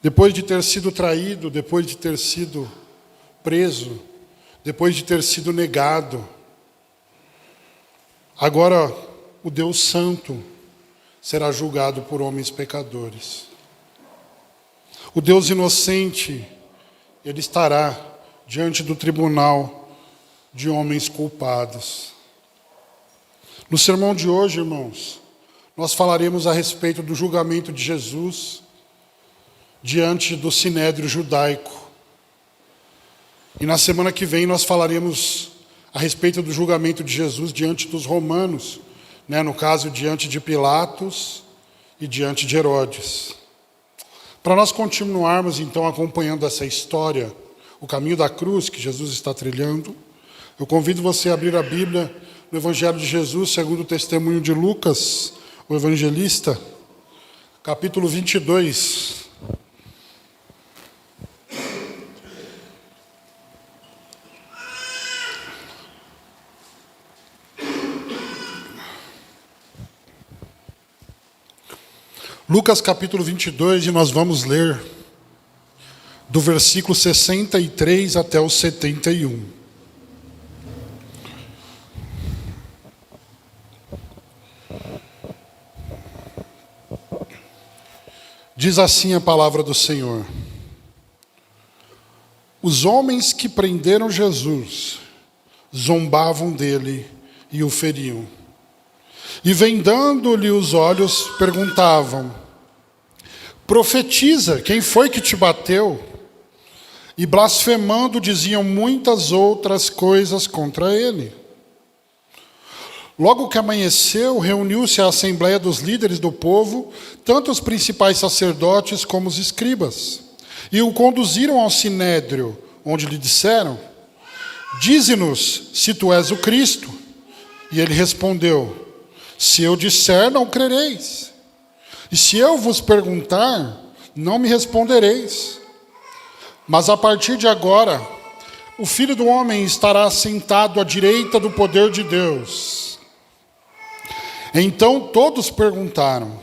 Depois de ter sido traído, depois de ter sido preso, depois de ter sido negado, agora o Deus Santo será julgado por homens pecadores. O Deus inocente, ele estará diante do tribunal de homens culpados. No sermão de hoje, irmãos, nós falaremos a respeito do julgamento de Jesus diante do sinédrio judaico. E na semana que vem nós falaremos a respeito do julgamento de Jesus diante dos romanos, no caso, diante de Pilatos e diante de Herodes. Para nós continuarmos, então, acompanhando essa história, o caminho da cruz que Jesus está trilhando, eu convido você a abrir a Bíblia no Evangelho de Jesus, segundo o testemunho de Lucas, o evangelista, capítulo 22. Lucas capítulo 22, e nós vamos ler do versículo 63 até o 71. Diz assim a palavra do Senhor: os homens que prenderam Jesus zombavam dele e o feriam. E vendando-lhe os olhos, perguntavam: profetiza, quem foi que te bateu? E blasfemando diziam muitas outras coisas contra ele. Logo que amanheceu, reuniu-se a assembleia dos líderes do povo, tanto os principais sacerdotes como os escribas, e o conduziram ao sinédrio, onde lhe disseram: dize-nos se tu és o Cristo. E ele respondeu: se eu disser, não crereis. E se eu vos perguntar, não me respondereis. Mas a partir de agora, o Filho do Homem estará sentado à direita do poder de Deus. Então todos perguntaram: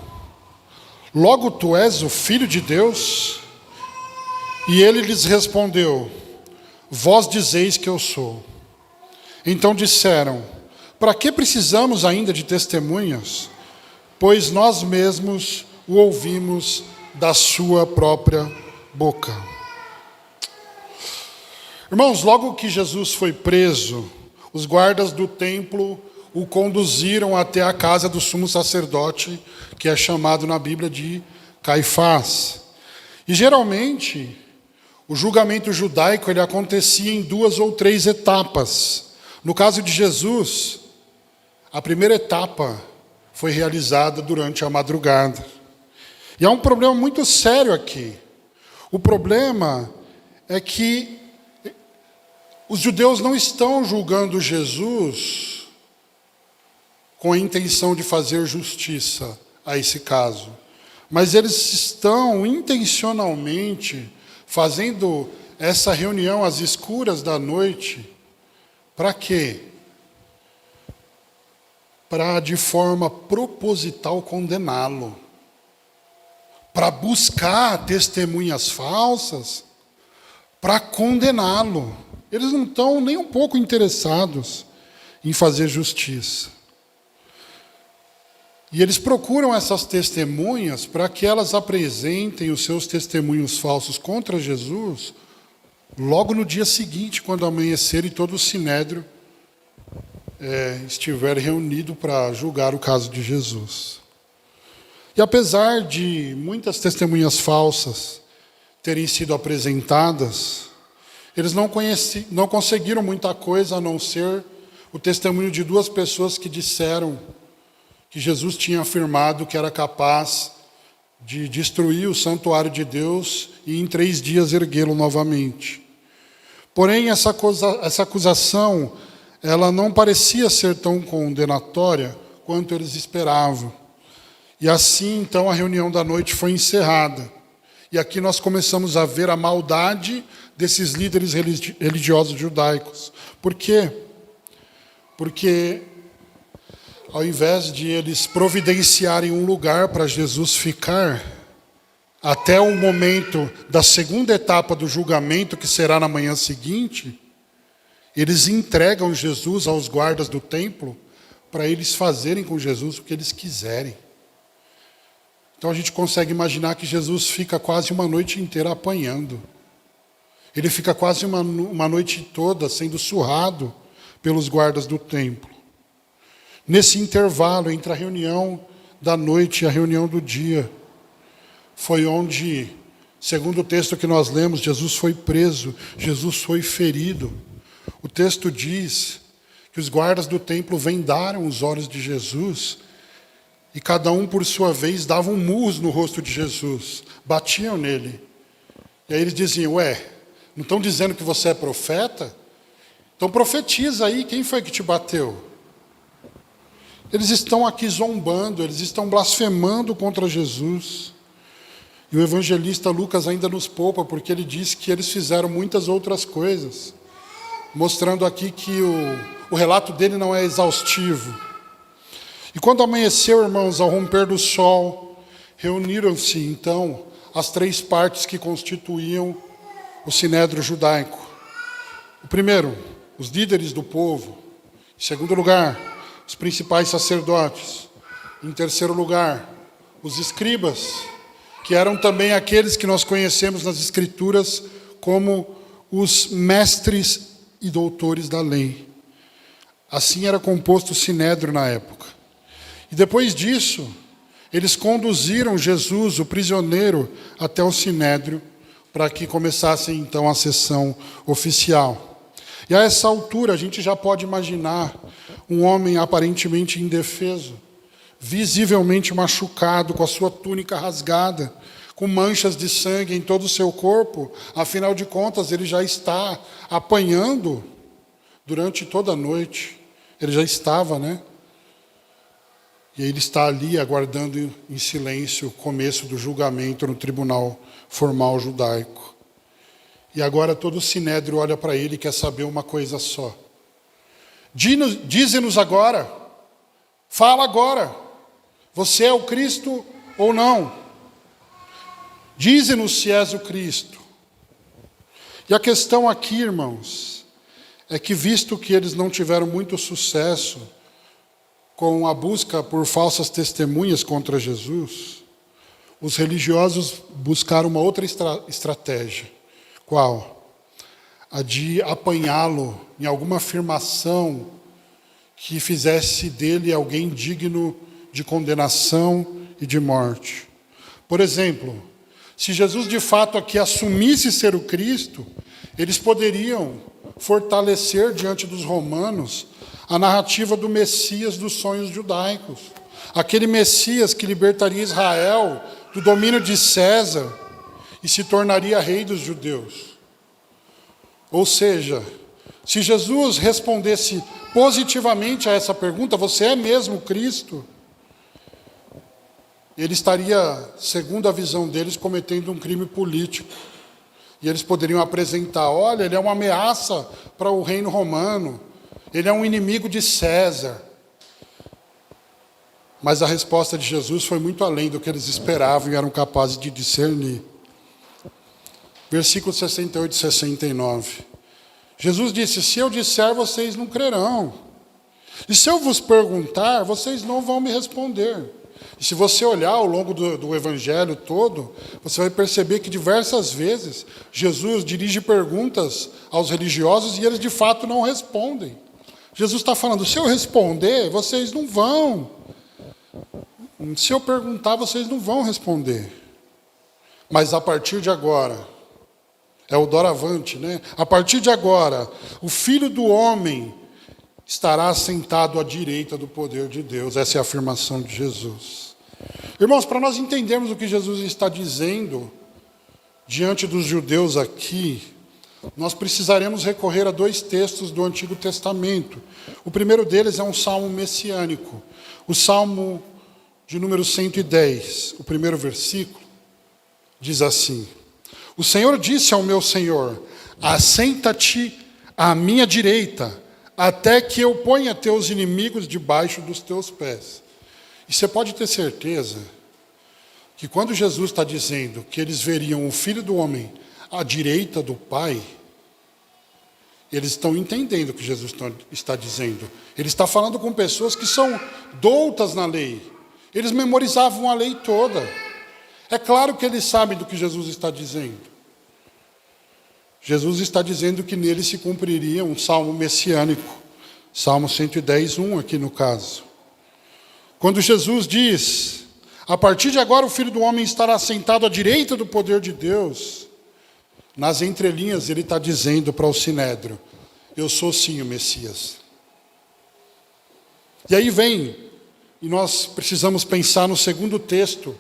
logo tu és o Filho de Deus? E ele lhes respondeu: vós dizeis que eu sou. Então disseram: para que precisamos ainda de testemunhas? Pois nós mesmos o ouvimos da sua própria boca. Irmãos, logo que Jesus foi preso, os guardas do templo o conduziram até a casa do sumo sacerdote, que é chamado na Bíblia de Caifás. E geralmente, o julgamento judaico ele acontecia em 2 ou 3 etapas. No caso de Jesus, a primeira etapa foi realizada durante a madrugada. E há um problema muito sério aqui. O problema é que os judeus não estão julgando Jesus com a intenção de fazer justiça a esse caso, mas eles estão intencionalmente fazendo essa reunião às escuras da noite. Para quê? Para de forma proposital condená-lo, para buscar testemunhas falsas, para condená-lo. Eles não estão nem um pouco interessados em fazer justiça. E eles procuram essas testemunhas para que elas apresentem os seus testemunhos falsos contra Jesus logo no dia seguinte, quando amanhecer e todo o sinédrio estiver reunido para julgar o caso de Jesus. E apesar de muitas testemunhas falsas terem sido apresentadas, eles não conseguiram muita coisa a não ser o testemunho de 2 pessoas que disseram que Jesus tinha afirmado que era capaz de destruir o santuário de Deus e em 3 dias erguê-lo novamente. Porém, essa acusação ela não parecia ser tão condenatória quanto eles esperavam. E assim, então, a reunião da noite foi encerrada. E aqui nós começamos a ver a maldade desses líderes religiosos judaicos. Por quê? Porque, ao invés de eles providenciarem um lugar para Jesus ficar, até o momento da segunda etapa do julgamento, que será na manhã seguinte, eles entregam Jesus aos guardas do templo para eles fazerem com Jesus o que eles quiserem. Então a gente consegue imaginar que Jesus fica quase uma noite inteira apanhando. Ele fica quase uma noite toda sendo surrado pelos guardas do templo. Nesse intervalo entre a reunião da noite e a reunião do dia, foi onde, segundo o texto que nós lemos, Jesus foi preso, Jesus foi ferido. O texto diz que os guardas do templo vendaram os olhos de Jesus e cada um, por sua vez, davam murros no rosto de Jesus, batiam nele. E aí eles diziam, não estão dizendo que você é profeta? Então profetiza aí, quem foi que te bateu? Eles estão aqui zombando, eles estão blasfemando contra Jesus. E o evangelista Lucas ainda nos poupa, porque ele diz que eles fizeram muitas outras coisas, mostrando aqui que o relato dele não é exaustivo. E quando amanheceu, irmãos, ao romper do sol, reuniram-se, então, as três partes que constituíam o sinédrio judaico. O primeiro, os líderes do povo. Em segundo lugar, os principais sacerdotes. Em terceiro lugar, os escribas, que eram também aqueles que nós conhecemos nas Escrituras como os mestres e doutores da lei. Assim era composto o sinédrio na época. E depois disso, eles conduziram Jesus, o prisioneiro, até o sinédrio, para que começasse então a sessão oficial. E a essa altura a gente já pode imaginar um homem aparentemente indefeso, visivelmente machucado, com a sua túnica rasgada, com manchas de sangue em todo o seu corpo. Afinal de contas, ele já está apanhando durante toda a noite. Ele já estava, né? E ele está ali aguardando em silêncio o começo do julgamento no tribunal formal judaico. E agora todo o sinédrio olha para ele e quer saber uma coisa só. Dize-nos agora, fala agora, você é o Cristo ou não? Dize-nos se és o Cristo. E a questão aqui, irmãos, é que visto que eles não tiveram muito sucesso com a busca por falsas testemunhas contra Jesus, os religiosos buscaram uma outra estratégia. Qual? A de apanhá-lo em alguma afirmação que fizesse dele alguém digno de condenação e de morte. Por exemplo, se Jesus de fato aqui assumisse ser o Cristo, eles poderiam fortalecer diante dos romanos a narrativa do Messias dos sonhos judaicos. Aquele Messias que libertaria Israel do domínio de César e se tornaria rei dos judeus. Ou seja, se Jesus respondesse positivamente a essa pergunta, você é mesmo Cristo? Ele estaria, segundo a visão deles, cometendo um crime político. E eles poderiam apresentar, olha, ele é uma ameaça para o reino romano, ele é um inimigo de César. Mas a resposta de Jesus foi muito além do que eles esperavam e eram capazes de discernir. Versículos 68 e 69. Jesus disse, se eu disser, vocês não crerão. E se eu vos perguntar, vocês não vão me responder. E se você olhar ao longo do evangelho todo, você vai perceber que diversas vezes Jesus dirige perguntas aos religiosos e eles de fato não respondem. Jesus está falando, se eu responder, vocês não vão. Se eu perguntar, vocês não vão responder. Mas a partir de agora, é o doravante, né? A partir de agora, o Filho do Homem estará sentado à direita do poder de Deus. Essa é a afirmação de Jesus. Irmãos, para nós entendermos o que Jesus está dizendo diante dos judeus aqui, nós precisaremos recorrer a dois textos do Antigo Testamento. O primeiro deles é um salmo messiânico. O salmo de número 110, o primeiro versículo, diz assim: o Senhor disse ao meu Senhor, assenta-te à minha direita, até que eu ponha teus inimigos debaixo dos teus pés. E você pode ter certeza que quando Jesus está dizendo que eles veriam o Filho do Homem à direita do Pai, eles estão entendendo o que Jesus está dizendo. Ele está falando com pessoas que são doutas na lei. Eles memorizavam a lei toda. É claro que eles sabem do que Jesus está dizendo. Jesus está dizendo que nele se cumpriria um salmo messiânico. Salmo 110, 1 aqui no caso. Quando Jesus diz, a partir de agora o Filho do Homem estará sentado à direita do poder de Deus, nas entrelinhas ele está dizendo para o Sinédrio, eu sou sim o Messias. E aí vem, e nós precisamos pensar no segundo texto,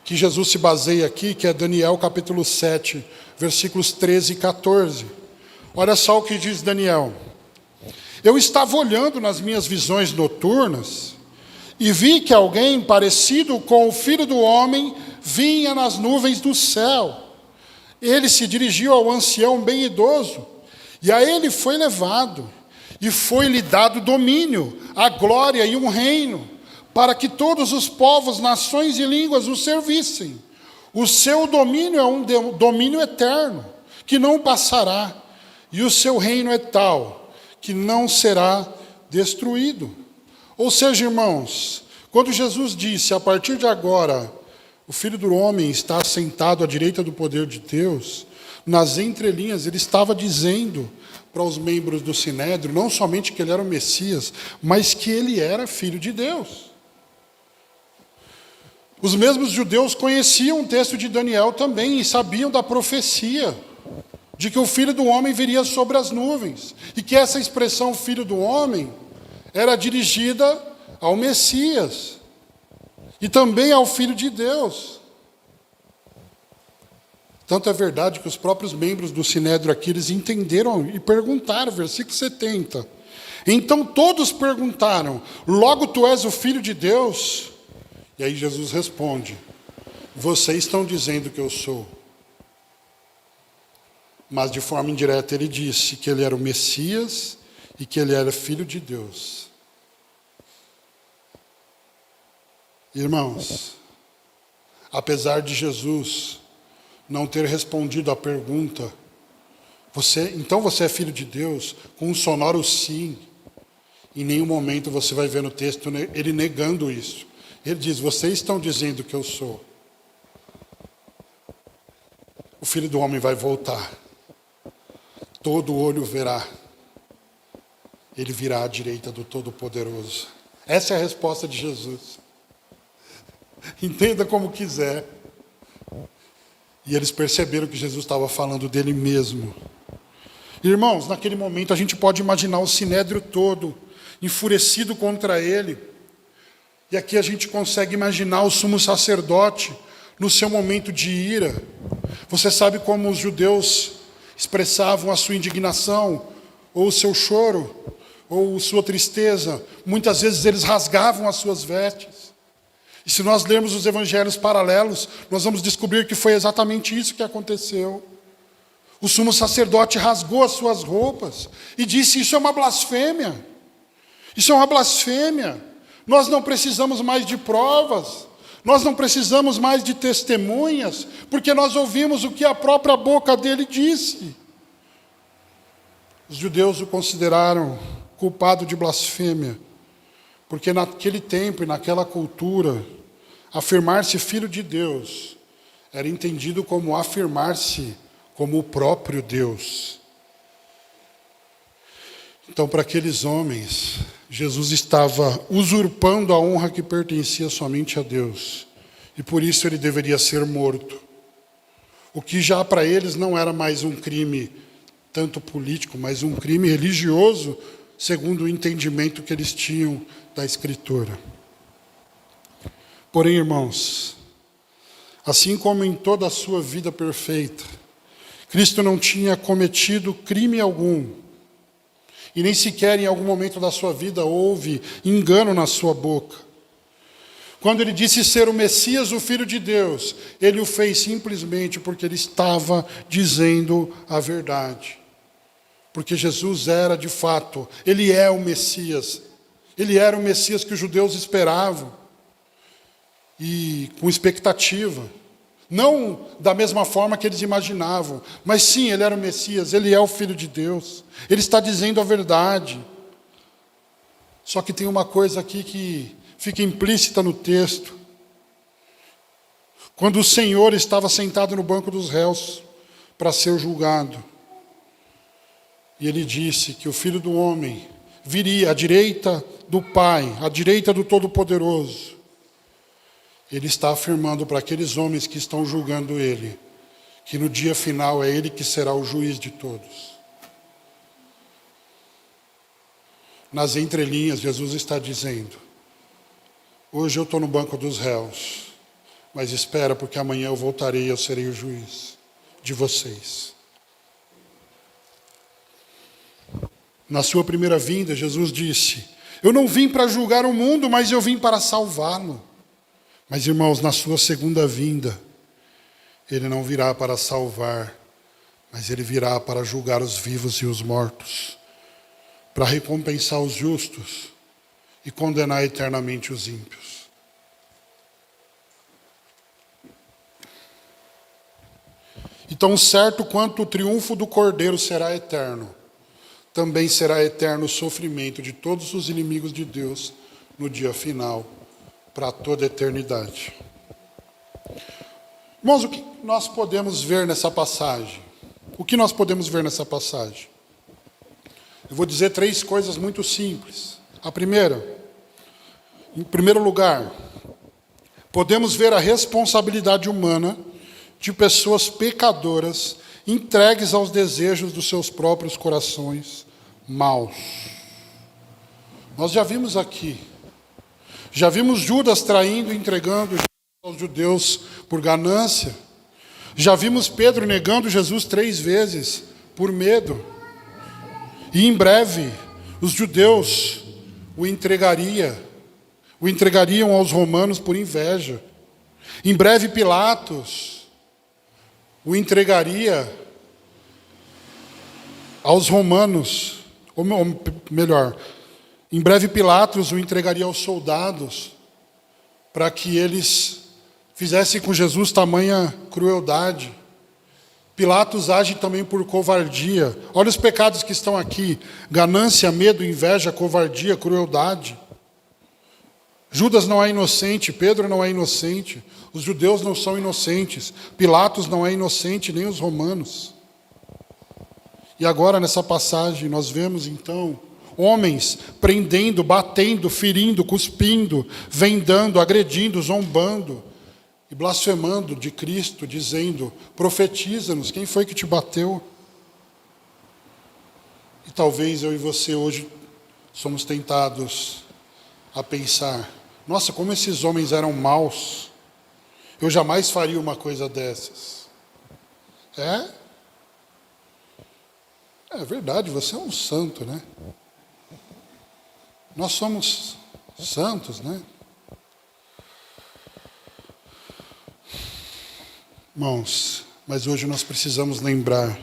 que Jesus se baseia aqui, que é Daniel capítulo 7, versículos 13 e 14. Olha só o que diz Daniel. Eu estava olhando nas minhas visões noturnas, e vi que alguém parecido com o Filho do Homem vinha nas nuvens do céu. Ele se dirigiu ao ancião bem idoso, e a ele foi levado, e foi-lhe dado domínio, a glória e um reino, para que todos os povos, nações e línguas o servissem. O seu domínio é um domínio eterno, que não passará, e o seu reino é tal, que não será destruído. Ou seja, irmãos, quando Jesus disse, a partir de agora, o Filho do Homem está sentado à direita do poder de Deus, nas entrelinhas ele estava dizendo para os membros do Sinédrio, não somente que ele era o Messias, mas que ele era Filho de Deus. Os mesmos judeus conheciam o texto de Daniel também e sabiam da profecia de que o Filho do Homem viria sobre as nuvens, e que essa expressão Filho do Homem era dirigida ao Messias, e também ao Filho de Deus. Tanto é verdade que os próprios membros do Sinédrio aqui, eles entenderam e perguntaram, versículo 70. Então todos perguntaram, logo tu és o Filho de Deus? E aí Jesus responde, vocês estão dizendo que eu sou. Mas de forma indireta ele disse que ele era o Messias e que ele era Filho de Deus. Irmãos, apesar de Jesus não ter respondido à pergunta, então você é filho de Deus, com um sonoro sim, em nenhum momento você vai ver no texto ele negando isso. Ele diz, vocês estão dizendo que eu sou. O Filho do Homem vai voltar. Todo olho verá. Ele virá à direita do Todo-Poderoso. Essa é a resposta de Jesus. Entenda como quiser. E eles perceberam que Jesus estava falando dele mesmo. Irmãos, naquele momento a gente pode imaginar o Sinédrio todo, enfurecido contra ele. E aqui a gente consegue imaginar o sumo sacerdote no seu momento de ira. Você sabe como os judeus expressavam a sua indignação, ou o seu choro, ou sua tristeza. Muitas vezes eles rasgavam as suas vestes. E se nós lermos os evangelhos paralelos, nós vamos descobrir que foi exatamente isso que aconteceu. O sumo sacerdote rasgou as suas roupas e disse, isso é uma blasfêmia. Isso é uma blasfêmia. Nós não precisamos mais de provas. Nós não precisamos mais de testemunhas, porque nós ouvimos o que a própria boca dele disse. Os judeus o consideraram culpado de blasfêmia, porque naquele tempo e naquela cultura, afirmar-se filho de Deus era entendido como afirmar-se como o próprio Deus. Então, para aqueles homens, Jesus estava usurpando a honra que pertencia somente a Deus. E por isso ele deveria ser morto. O que já para eles não era mais um crime tanto político, mas um crime religioso, segundo o entendimento que eles tinham da Escritura. Porém, irmãos, assim como em toda a sua vida perfeita, Cristo não tinha cometido crime algum, e nem sequer em algum momento da sua vida houve engano na sua boca. Quando ele disse ser o Messias, o Filho de Deus, ele o fez simplesmente porque ele estava dizendo a verdade. Porque Jesus era de fato, ele é o Messias. Ele era o Messias que os judeus esperavam. e com expectativa. Não da mesma forma que eles imaginavam, mas sim, ele era o Messias, ele é o Filho de Deus. Ele está dizendo a verdade. Só que tem uma coisa aqui que fica implícita no texto. Quando o Senhor estava sentado no banco dos réus para ser julgado, e ele disse que o Filho do Homem viria à direita do Pai, à direita do Todo-Poderoso. Ele está afirmando para aqueles homens que estão julgando ele, que no dia final é ele que será o juiz de todos. Nas entrelinhas, Jesus está dizendo: hoje eu estou no banco dos réus, mas espera, porque amanhã eu voltarei e eu serei o juiz de vocês. Na sua primeira vinda, Jesus disse: eu não vim para julgar o mundo, mas eu vim para salvá-lo. Mas, irmãos, na sua segunda vinda, ele não virá para salvar, mas ele virá para julgar os vivos e os mortos, para recompensar os justos e condenar eternamente os ímpios. Então, certo quanto o triunfo do Cordeiro será eterno, também será eterno o sofrimento de todos os inimigos de Deus no dia final, para toda a eternidade. Irmãos, o que nós podemos ver nessa passagem? O que nós podemos ver nessa passagem? Eu vou dizer 3 coisas muito simples. A primeira, em primeiro lugar, podemos ver a responsabilidade humana de pessoas pecadoras entregues aos desejos dos seus próprios corações maus. Nós já vimos aqui. Já vimos Judas traindo e entregando aos judeus por ganância. Já vimos Pedro negando Jesus 3 vezes por medo. E em breve os judeus o entregariam aos romanos por inveja. Em breve Pilatos o entregaria aos romanos, ou melhor, em breve Pilatos o entregaria aos soldados para que eles fizessem com Jesus tamanha crueldade. Pilatos age também por covardia. Olha os pecados que estão aqui: ganância, medo, inveja, covardia, crueldade. Judas não é inocente, Pedro não é inocente, os judeus não são inocentes, Pilatos não é inocente, nem os romanos. E agora nessa passagem nós vemos então homens prendendo, batendo, ferindo, cuspindo, vendando, agredindo, zombando e blasfemando de Cristo, dizendo: profetiza-nos, quem foi que te bateu? E talvez eu e você hoje somos tentados a pensar: nossa, como esses homens eram maus, eu jamais faria uma coisa dessas. É verdade, você é um santo, né? Nós somos santos, né? Irmãos, mas hoje nós precisamos lembrar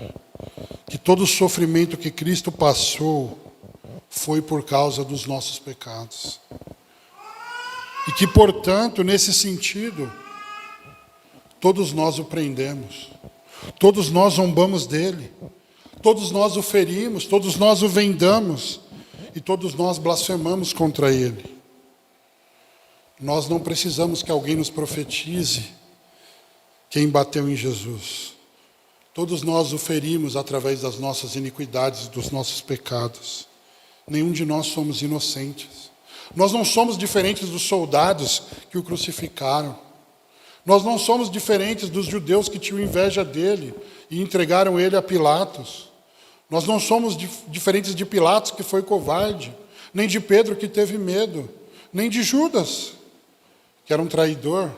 que todo o sofrimento que Cristo passou foi por causa dos nossos pecados. E que, portanto, nesse sentido, todos nós o prendemos, todos nós zombamos dele, todos nós o ferimos, todos nós o vendamos, e todos nós blasfemamos contra ele. Nós não precisamos que alguém nos profetize quem bateu em Jesus. Todos nós o ferimos através das nossas iniquidades, dos nossos pecados. Nenhum de nós somos inocentes. Nós não somos diferentes dos soldados que o crucificaram. Nós não somos diferentes dos judeus que tinham inveja dele e entregaram ele a Pilatos. Nós não somos diferentes de Pilatos, que foi covarde, nem de Pedro, que teve medo, nem de Judas, que era um traidor.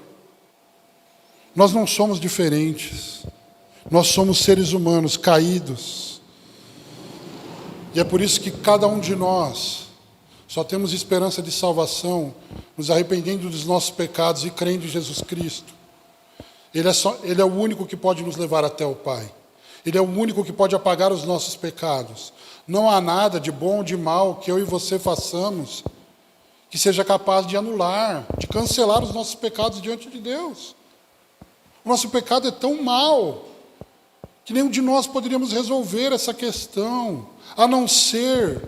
Nós não somos diferentes. Nós somos seres humanos caídos. E é por isso que cada um de nós só temos esperança de salvação nos arrependendo dos nossos pecados e crendo em Jesus Cristo. Ele é o único que pode nos levar até o Pai. Ele é o único que pode apagar os nossos pecados. Não há nada de bom ou de mal que eu e você façamos que seja capaz de anular, de cancelar os nossos pecados diante de Deus. O nosso pecado é tão mau que nenhum de nós poderíamos resolver essa questão, a não ser,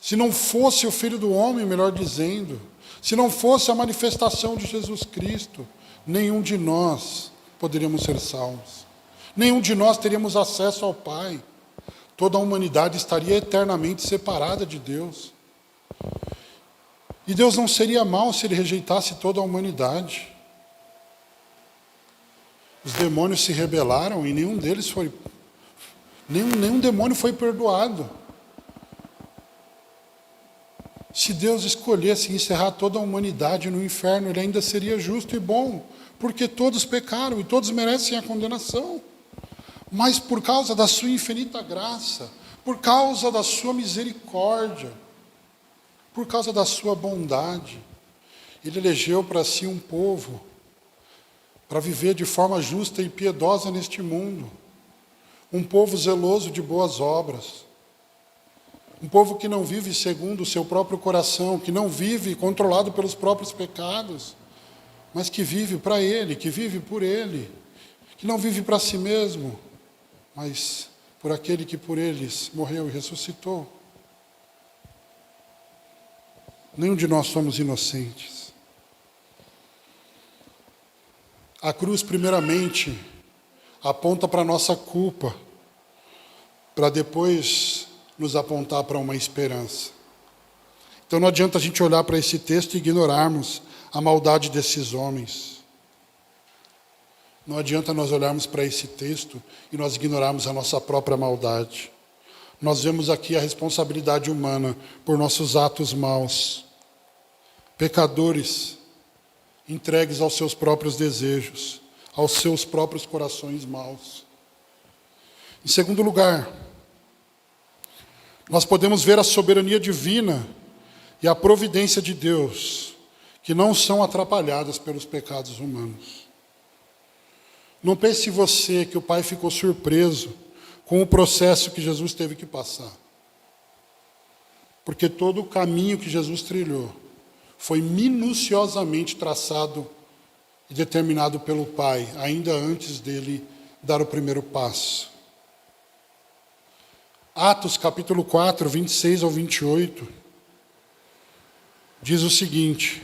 se não fosse o Filho do Homem, melhor dizendo, se não fosse a manifestação de Jesus Cristo, nenhum de nós poderíamos ser salvos. Nenhum de nós teríamos acesso ao Pai. Toda a humanidade estaria eternamente separada de Deus. E Deus não seria mau se Ele rejeitasse toda a humanidade. Os demônios se rebelaram e nenhum deles foi... Nenhum demônio foi perdoado. Se Deus escolhesse encerrar toda a humanidade no inferno, Ele ainda seria justo e bom, porque todos pecaram e todos merecem a condenação. Mas por causa da sua infinita graça, por causa da sua misericórdia, por causa da sua bondade, Ele elegeu para si um povo para viver de forma justa e piedosa neste mundo. Um povo zeloso de boas obras. Um povo que não vive segundo o seu próprio coração, que não vive controlado pelos próprios pecados, mas que vive para Ele, que vive por Ele, que não vive para si mesmo, mas por aquele que por eles morreu e ressuscitou. Nenhum de nós somos inocentes. A cruz, primeiramente, aponta para a nossa culpa, para depois nos apontar para uma esperança. Então não adianta a gente olhar para esse texto e ignorarmos a maldade desses homens. Não adianta nós olharmos para esse texto e nós ignorarmos a nossa própria maldade. Nós vemos aqui a responsabilidade humana por nossos atos maus. Pecadores entregues aos seus próprios desejos, aos seus próprios corações maus. Em segundo lugar, nós podemos ver a soberania divina e a providência de Deus, que não são atrapalhadas pelos pecados humanos. Não pense você que o Pai ficou surpreso com o processo que Jesus teve que passar. Porque todo o caminho que Jesus trilhou foi minuciosamente traçado e determinado pelo Pai, ainda antes dele dar o primeiro passo. Atos capítulo 4, 26 ao 28, diz o seguinte: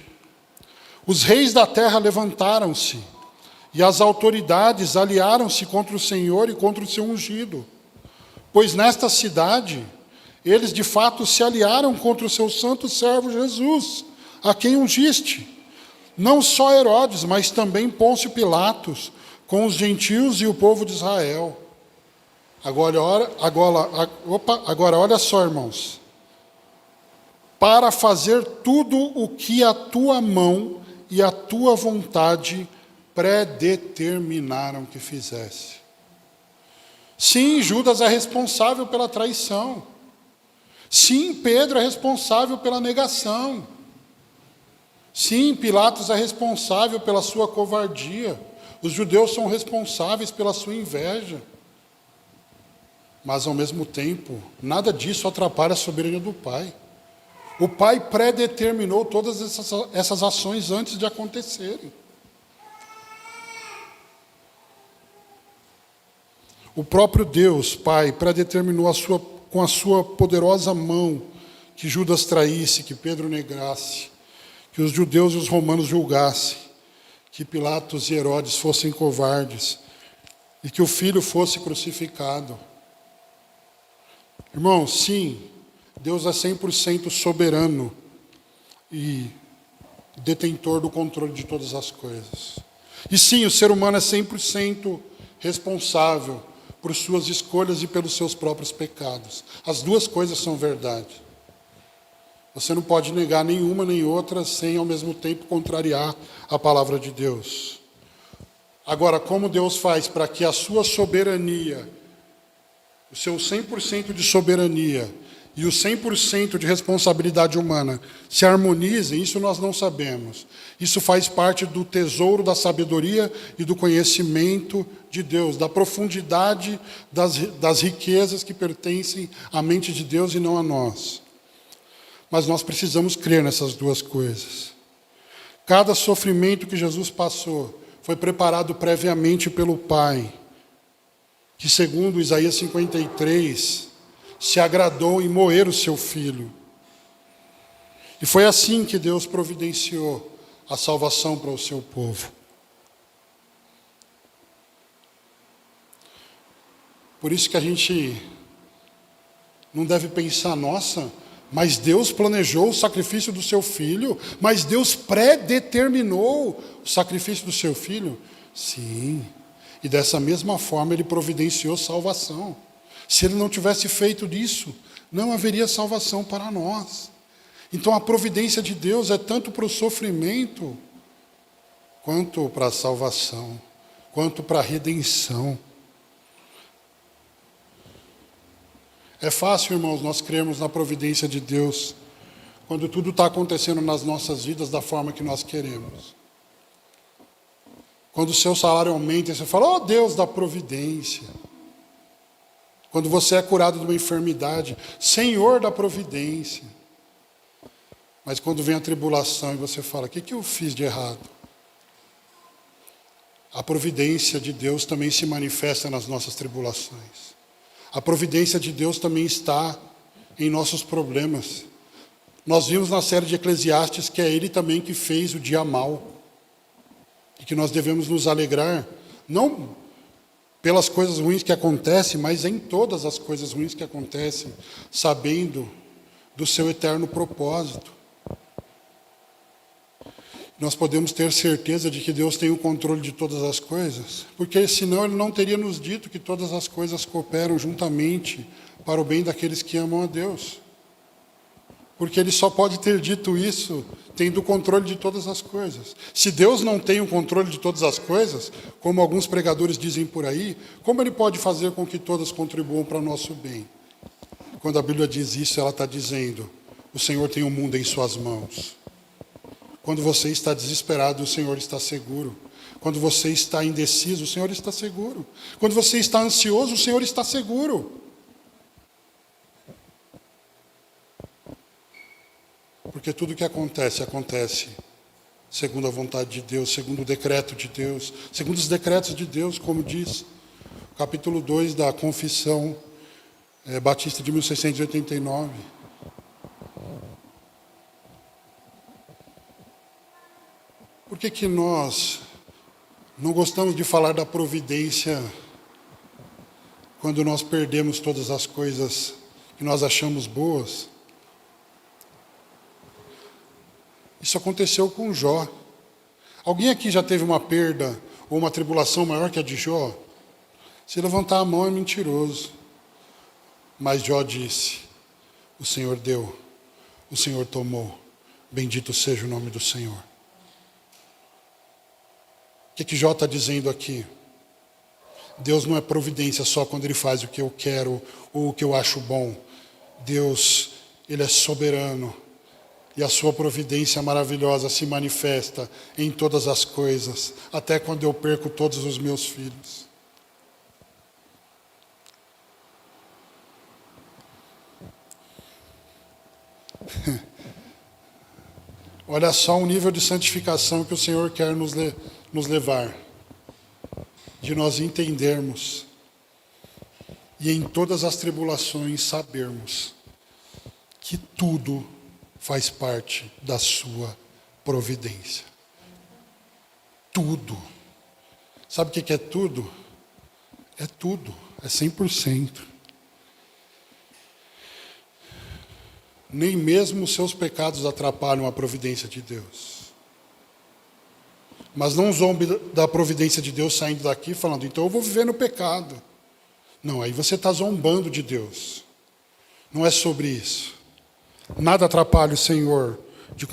os reis da terra levantaram-se, e as autoridades aliaram-se contra o Senhor e contra o seu ungido. Pois nesta cidade, eles de fato se aliaram contra o seu santo servo Jesus, a quem ungiste. Não só Herodes, mas também Pôncio Pilatos, com os gentios e o povo de Israel. Agora olha só, irmãos. Para fazer tudo o que a tua mão e a tua vontade predeterminaram que fizesse. Sim, Judas é responsável pela traição. Sim, Pedro é responsável pela negação. Sim, Pilatos é responsável pela sua covardia. Os judeus são responsáveis pela sua inveja. Mas, ao mesmo tempo, nada disso atrapalha a soberania do Pai. O Pai predeterminou todas essas ações antes de acontecerem. O próprio Deus, Pai, predeterminou com a sua poderosa mão que Judas traísse, que Pedro negasse, que os judeus e os romanos julgassem, que Pilatos e Herodes fossem covardes e que o Filho fosse crucificado. Irmãos, sim, Deus é 100% soberano e detentor do controle de todas as coisas. E sim, o ser humano é 100% responsável por suas escolhas e pelos seus próprios pecados. As duas coisas são verdade. Você não pode negar nenhuma nem outra sem, ao mesmo tempo, contrariar a palavra de Deus. Agora, como Deus faz para que a sua soberania, o seu 100% de soberania e o 100% de responsabilidade humana se harmonizem, isso nós não sabemos. Isso faz parte do tesouro da sabedoria e do conhecimento de Deus, da profundidade das riquezas que pertencem à mente de Deus e não a nós. Mas nós precisamos crer nessas duas coisas. Cada sofrimento que Jesus passou foi preparado previamente pelo Pai, que, segundo Isaías 53, se agradou em moer o seu Filho. E foi assim que Deus providenciou a salvação para o seu povo. Por isso que a gente não deve pensar, nossa, mas Deus planejou o sacrifício do seu Filho, mas Deus predeterminou o sacrifício do seu Filho. Sim, e dessa mesma forma Ele providenciou salvação. Se Ele não tivesse feito isso, não haveria salvação para nós. Então a providência de Deus é tanto para o sofrimento, quanto para a salvação, quanto para a redenção. É fácil, irmãos, nós crermos na providência de Deus quando tudo está acontecendo nas nossas vidas da forma que nós queremos. Quando o seu salário aumenta, você fala, oh Deus da providência. Quando você é curado de uma enfermidade, Senhor da providência. Mas quando vem a tribulação e você fala, o que eu fiz de errado? A providência de Deus também se manifesta nas nossas tribulações. A providência de Deus também está em nossos problemas. Nós vimos na série de Eclesiastes que é Ele também que fez o dia mau. E que nós devemos nos alegrar, não pelas coisas ruins que acontecem, mas em todas as coisas ruins que acontecem, sabendo do seu eterno propósito. Nós podemos ter certeza de que Deus tem o controle de todas as coisas, porque senão Ele não teria nos dito que todas as coisas cooperam juntamente para o bem daqueles que amam a Deus. Porque Ele só pode ter dito isso tendo o controle de todas as coisas. Se Deus não tem o controle de todas as coisas, como alguns pregadores dizem por aí, como Ele pode fazer com que todas contribuam para o nosso bem? Quando a Bíblia diz isso, ela está dizendo, o Senhor tem o mundo em suas mãos. Quando você está desesperado, o Senhor está seguro. Quando você está indeciso, o Senhor está seguro. Quando você está ansioso, o Senhor está seguro. Porque tudo que acontece, acontece segundo a vontade de Deus, segundo o decreto de Deus, segundo os decretos de Deus, como diz o capítulo 2 da Confissão Batista de 1689. Por que nós não gostamos de falar da providência quando nós perdemos todas as coisas que nós achamos boas? Isso aconteceu com Jó. Alguém aqui já teve uma perda ou uma tribulação maior que a de Jó? Se levantar a mão é mentiroso. Mas Jó disse, o Senhor deu, o Senhor tomou, bendito seja o nome do Senhor. O que Jó está dizendo aqui? Deus não é providência só quando Ele faz o que eu quero ou o que eu acho bom. Deus, Ele é soberano. E a sua providência maravilhosa se manifesta em todas as coisas, até quando eu perco todos os meus filhos. Olha só o nível de santificação que o Senhor quer nos levar, de nós entendermos e em todas as tribulações sabermos que tudo faz parte da sua providência. Tudo. Sabe o que é tudo? É tudo, é 100%. Nem mesmo os seus pecados atrapalham a providência de Deus. Mas não zombe da providência de Deus saindo daqui falando, então eu vou viver no pecado. Não, aí você está zombando de Deus. Não é sobre isso. Nada atrapalha o Senhor de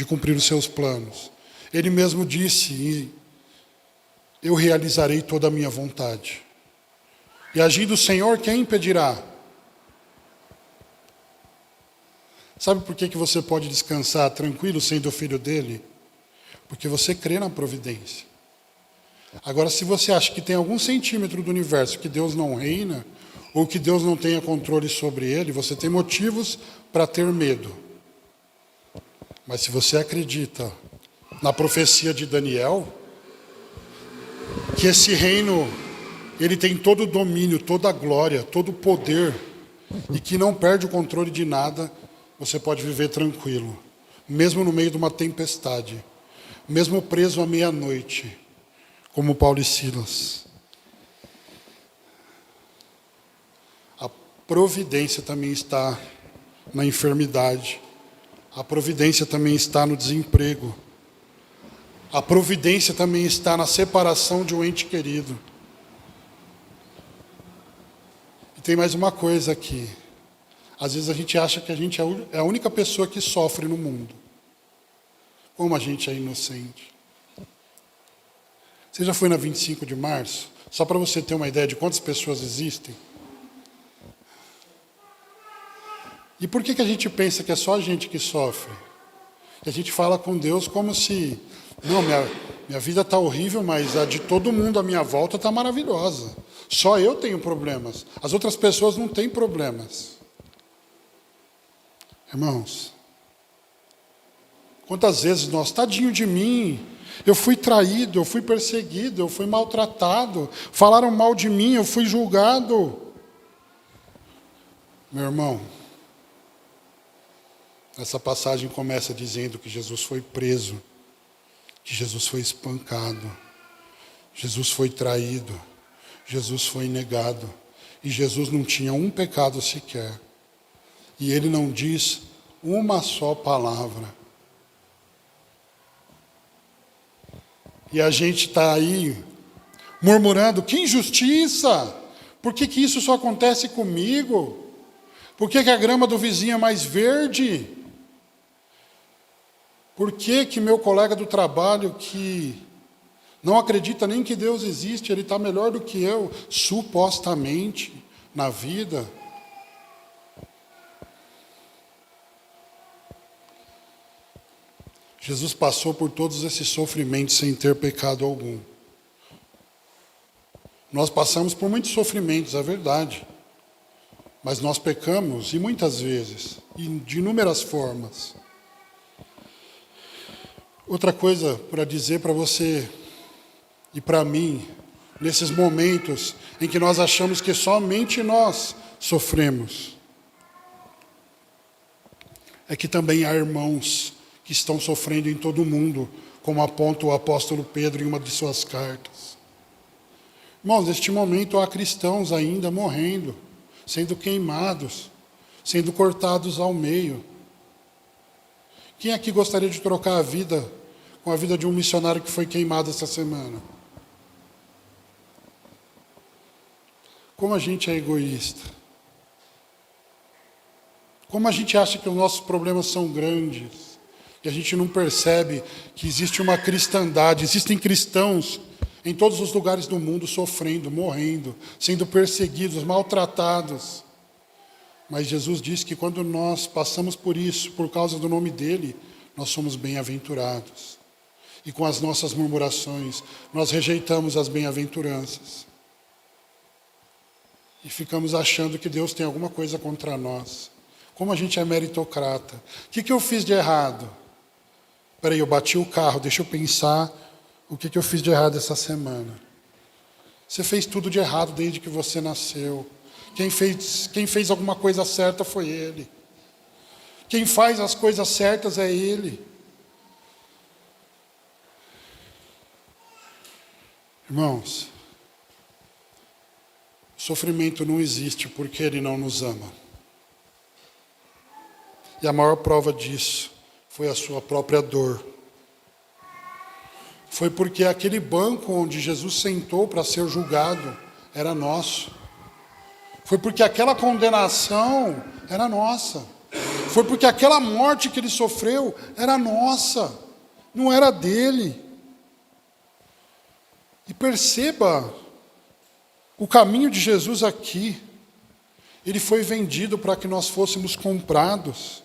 cumprir os seus planos. Ele mesmo disse, eu realizarei toda a minha vontade. E agindo o Senhor, quem impedirá? Sabe por que você pode descansar tranquilo sendo filho dele? Porque você crê na providência. Agora, se você acha que tem algum centímetro do universo que Deus não reina, ou que Deus não tenha controle sobre ele, você tem motivos para ter medo. Mas se você acredita na profecia de Daniel, que esse reino, ele tem todo o domínio, toda a glória, todo o poder, e que não perde o controle de nada, você pode viver tranquilo, mesmo no meio de uma tempestade, mesmo preso à meia-noite, como Paulo e Silas. A providência também está na enfermidade. A providência também está no desemprego. A providência também está na separação de um ente querido. E tem mais uma coisa aqui. Às vezes a gente acha que a gente é a única pessoa que sofre no mundo. Como a gente é inocente. Você já foi na 25 de março? Só para você ter uma ideia de quantas pessoas existem. E por que a gente pensa que é só a gente que sofre? Que a gente fala com Deus como se... Não, minha vida está horrível, mas a de todo mundo à minha volta está maravilhosa. Só eu tenho problemas. As outras pessoas não têm problemas. Irmãos, quantas vezes nós, tadinho de mim, eu fui traído, eu fui perseguido, eu fui maltratado, falaram mal de mim, eu fui julgado. Meu irmão, essa passagem começa dizendo que Jesus foi preso, que Jesus foi espancado, Jesus foi traído, Jesus foi negado, e Jesus não tinha um pecado sequer. E ele não diz uma só palavra. E a gente está aí murmurando, que injustiça! Por que isso só acontece comigo? Por que a grama do vizinho é mais verde? Por que meu colega do trabalho, que não acredita nem que Deus existe, ele está melhor do que eu, supostamente, na vida? Jesus passou por todos esses sofrimentos sem ter pecado algum. Nós passamos por muitos sofrimentos, é verdade. Mas nós pecamos, e muitas vezes, e de inúmeras formas. Outra coisa para dizer para você e para mim, nesses momentos em que nós achamos que somente nós sofremos, é que também há irmãos que estão sofrendo em todo o mundo, como aponta o apóstolo Pedro em uma de suas cartas. Irmãos, neste momento há cristãos ainda morrendo, sendo queimados, sendo cortados ao meio. Quem aqui gostaria de trocar a vida com a vida de um missionário que foi queimado essa semana? Como a gente é egoísta. Como a gente acha que os nossos problemas são grandes. E a gente não percebe que existe uma cristandade, existem cristãos em todos os lugares do mundo sofrendo, morrendo, sendo perseguidos, maltratados. Mas Jesus disse que quando nós passamos por isso, por causa do nome dele, nós somos bem-aventurados. E com as nossas murmurações, nós rejeitamos as bem-aventuranças. E ficamos achando que Deus tem alguma coisa contra nós. Como a gente é meritocrata. O que eu fiz de errado? Espera aí, eu bati o carro, deixa eu pensar o que eu fiz de errado essa semana. Você fez tudo de errado desde que você nasceu. Quem fez alguma coisa certa foi Ele. Quem faz as coisas certas é Ele. Irmãos, o sofrimento não existe porque Ele não nos ama. E a maior prova disso foi a sua própria dor. Foi porque aquele banco onde Jesus sentou para ser julgado era nosso. Foi porque aquela condenação era nossa. Foi porque aquela morte que ele sofreu era nossa, não era dele. E perceba o caminho de Jesus aqui. Ele foi vendido para que nós fôssemos comprados.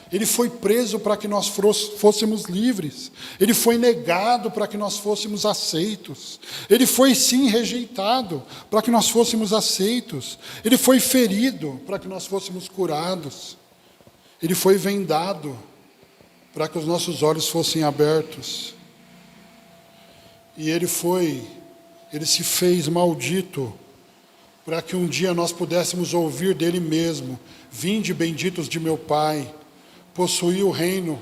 Ele foi preso para que nós fôssemos livres. Ele foi negado para que nós fôssemos aceitos. Ele foi sim rejeitado para que nós fôssemos aceitos. Ele foi ferido para que nós fôssemos curados. Ele foi vendado para que os nossos olhos fossem abertos. E ele se fez maldito, para que um dia nós pudéssemos ouvir dele mesmo: vinde benditos de meu Pai, possuí o reino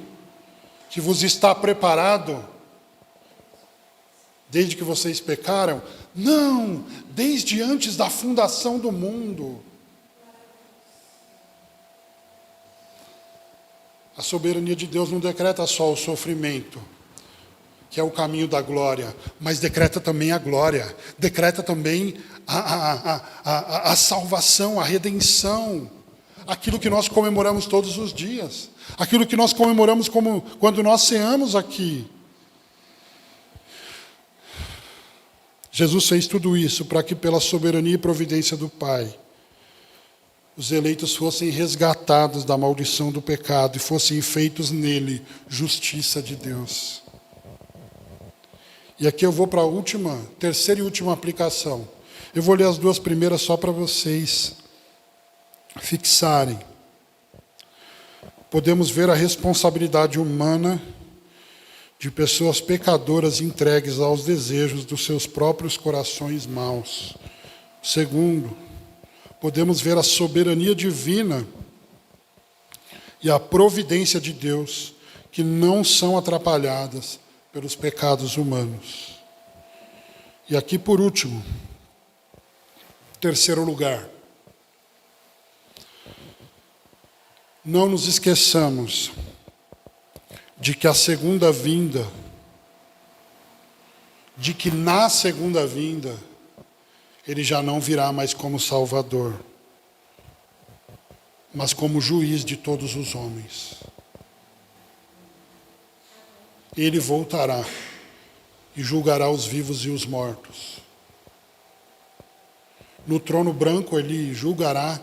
que vos está preparado desde que vocês pecaram? Não, desde antes da fundação do mundo. A soberania de Deus não decreta só o sofrimento, que é o caminho da glória, mas decreta também a glória, decreta também a salvação, a redenção, aquilo que nós comemoramos todos os dias, aquilo que nós comemoramos quando nós ceamos aqui. Jesus fez tudo isso para que, pela soberania e providência do Pai, os eleitos fossem resgatados da maldição do pecado e fossem feitos nele justiça de Deus. E aqui eu vou para a terceira e última aplicação. Eu vou ler as duas primeiras só para vocês fixarem. Podemos ver a responsabilidade humana de pessoas pecadoras entregues aos desejos dos seus próprios corações maus. Segundo, podemos ver a soberania divina e a providência de Deus, que não são atrapalhadas pelos pecados humanos. E aqui, por último, terceiro lugar, não nos esqueçamos de que na segunda vinda, ele já não virá mais como Salvador, mas como juiz de todos os homens. Ele voltará e julgará os vivos e os mortos. No trono branco ele julgará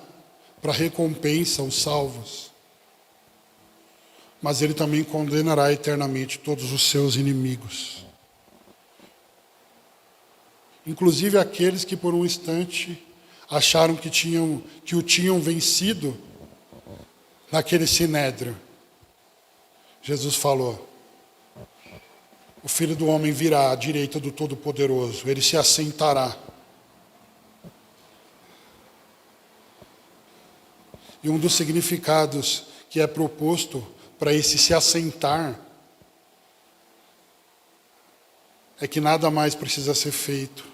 para recompensa os salvos, mas ele também condenará eternamente todos os seus inimigos. Inclusive aqueles que por um instante acharam que o tinham vencido naquele sinédrio. Jesus falou: o Filho do Homem virá à direita do Todo-Poderoso, ele se assentará. E um dos significados que é proposto para esse se assentar é que nada mais precisa ser feito.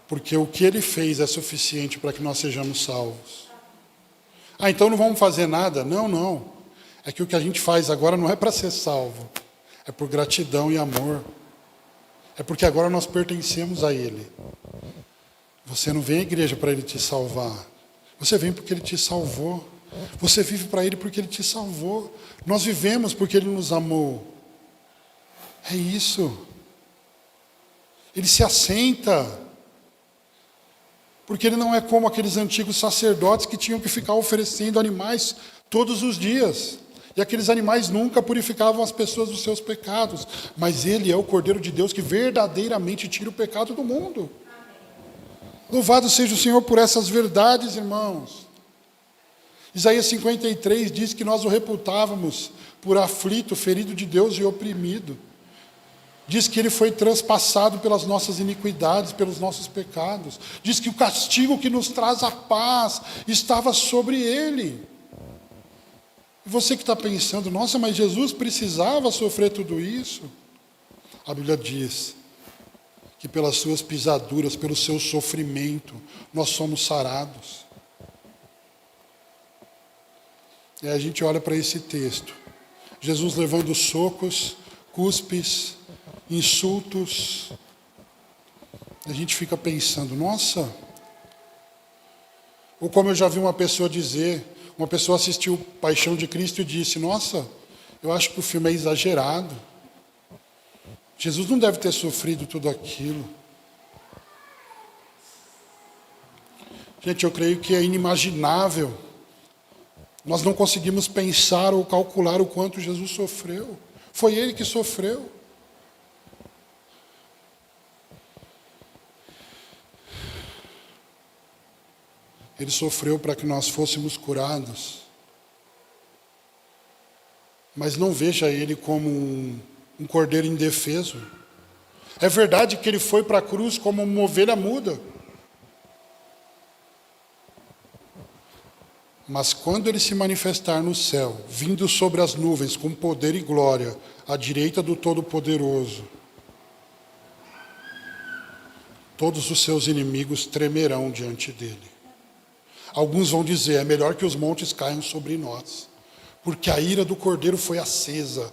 Porque o que ele fez é suficiente para que nós sejamos salvos. Então não vamos fazer nada? Não. É que o que a gente faz agora não é para ser salvo. É por gratidão e amor. É porque agora nós pertencemos a ele. Você não vem à igreja para ele te salvar. Você vem porque ele te salvou. Você vive para ele porque ele te salvou. Nós vivemos porque ele nos amou. É isso. Ele se assenta. Porque ele não é como aqueles antigos sacerdotes que tinham que ficar oferecendo animais todos os dias. E aqueles animais nunca purificavam as pessoas dos seus pecados. Mas ele é o Cordeiro de Deus que verdadeiramente tira o pecado do mundo. Louvado seja o Senhor por essas verdades, irmãos. Isaías 53 diz que nós o reputávamos por aflito, ferido de Deus e oprimido. Diz que ele foi transpassado pelas nossas iniquidades, pelos nossos pecados. Diz que o castigo que nos traz a paz estava sobre ele. E você que está pensando: nossa, mas Jesus precisava sofrer tudo isso? A Bíblia diz que pelas suas pisaduras, pelo seu sofrimento, nós somos sarados. E aí a gente olha para esse texto. Jesus levando socos, cuspes, insultos. A gente fica pensando: nossa. Ou como eu já vi uma pessoa dizer, uma pessoa assistiu Paixão de Cristo e disse: nossa, eu acho que o filme é exagerado. Jesus não deve ter sofrido tudo aquilo. Gente, eu creio que é inimaginável. Nós não conseguimos pensar ou calcular o quanto Jesus sofreu. Foi ele que sofreu. Ele sofreu para que nós fôssemos curados. Mas não veja ele como um cordeiro indefeso. É verdade que ele foi para a cruz como uma ovelha muda. Mas quando ele se manifestar no céu, vindo sobre as nuvens com poder e glória, à direita do Todo-Poderoso, todos os seus inimigos tremerão diante dele. Alguns vão dizer, é melhor que os montes caiam sobre nós, porque a ira do Cordeiro foi acesa.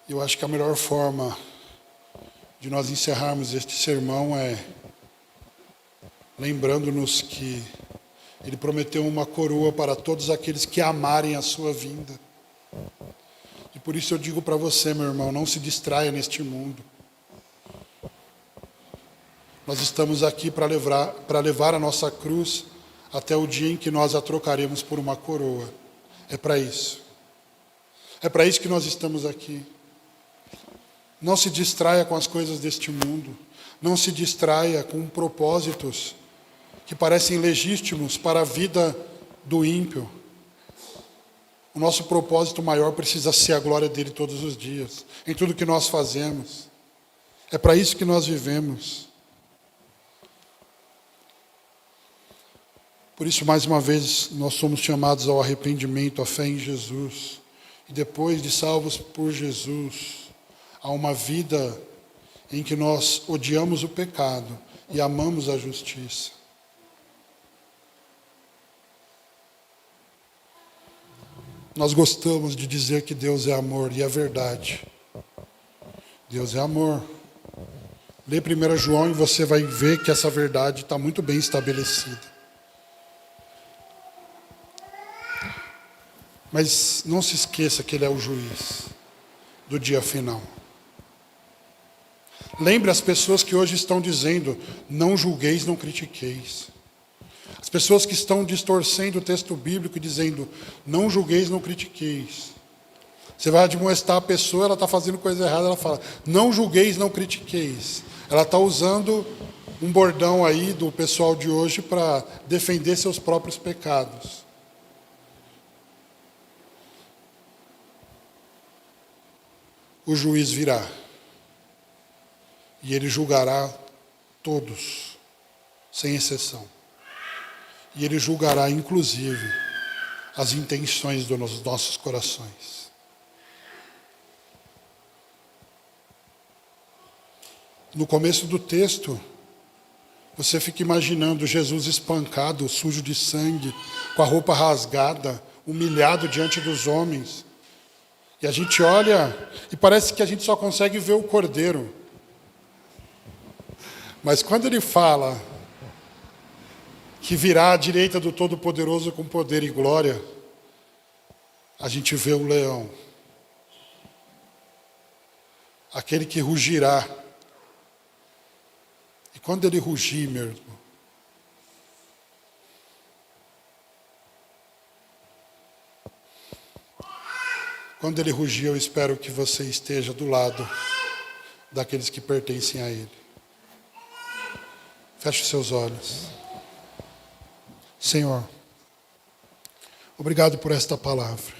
Eu acho que a melhor forma de nós encerrarmos este sermão é lembrando-nos que ele prometeu uma coroa para todos aqueles que amarem a sua vinda. E por isso eu digo para você, meu irmão, não se distraia neste mundo. Nós estamos aqui para levar a nossa cruz até o dia em que nós a trocaremos por uma coroa. É para isso. É para isso que nós estamos aqui. Não se distraia com as coisas deste mundo. Não se distraia com propósitos que parecem legítimos para a vida do ímpio. O nosso propósito maior precisa ser a glória dele todos os dias, em tudo que nós fazemos. É para isso que nós vivemos. Por isso, mais uma vez, nós somos chamados ao arrependimento, à fé em Jesus. E depois de salvos por Jesus, há uma vida em que nós odiamos o pecado e amamos a justiça. Nós gostamos de dizer que Deus é amor, e é verdade. Deus é amor. Lê 1 João e você vai ver que essa verdade está muito bem estabelecida. Mas não se esqueça que Ele é o juiz do dia final. Lembre as pessoas que hoje estão dizendo, não julgueis, não critiqueis. As pessoas que estão distorcendo o texto bíblico e dizendo, não julgueis, não critiqueis. Você vai admoestar a pessoa, ela está fazendo coisa errada, ela fala, não julgueis, não critiqueis. Ela está usando um bordão aí do pessoal de hoje para defender seus próprios pecados. O juiz virá. E ele julgará todos, sem exceção. E ele julgará, inclusive, as intenções dos nossos corações. No começo do texto, você fica imaginando Jesus espancado, sujo de sangue, com a roupa rasgada, humilhado diante dos homens. E a gente olha e parece que a gente só consegue ver o Cordeiro. Mas quando ele fala que virá à direita do Todo-Poderoso com poder e glória, a gente vê o leão. Aquele que rugirá. E quando ele rugir, meu irmão, quando ele rugir, eu espero que você esteja do lado daqueles que pertencem a ele. Feche os seus olhos. Senhor, obrigado por esta palavra.